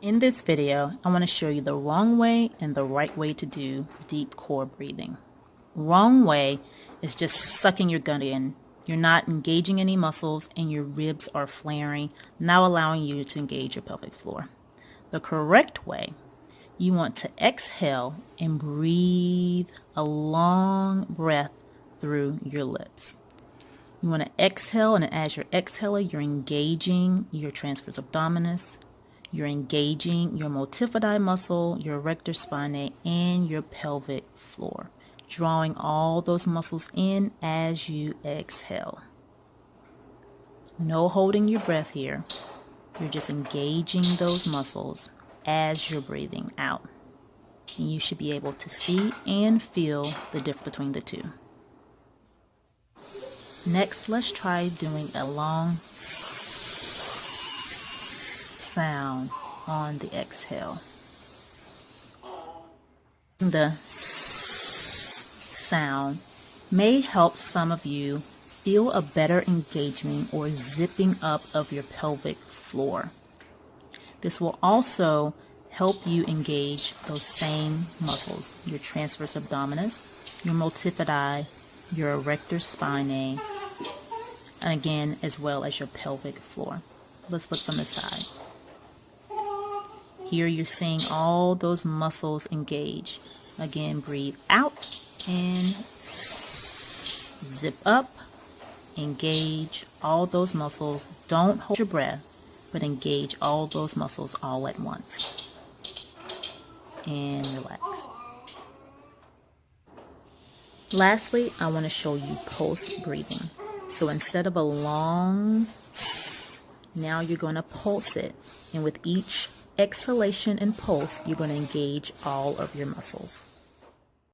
In this video, I want to show you the wrong way and the right way to do deep core breathing. Wrong way is just sucking your gut in. You're not engaging any muscles and your ribs are flaring, now allowing you to engage your pelvic floor. The correct way, you want to exhale and breathe a long breath through your lips. You want to exhale, and as you're exhaling, you're engaging your transverse abdominis. You're engaging your multifidi muscle, your erector spinae, and your pelvic floor, drawing all those muscles in as you exhale. No holding your breath here. You're just engaging those muscles as you're breathing out. And you should be able to see and feel the difference between the two. Next, let's try doing a long sound on the exhale. The sound may help some of you feel a better engagement or zipping up of your pelvic floor. This will also help you engage those same muscles, your transverse abdominis, your multifidi, your erector spinae, and again, as well as your pelvic floor. Let's look from the side. Here you're seeing all those muscles engage. Again, breathe out and zip up. Engage all those muscles. Don't hold your breath, but engage all those muscles all at once. And relax. Lastly, I want to show you pulse breathing. So instead of a long, now you're going to pulse it. And with each exhalation and pulse, you're going to engage all of your muscles.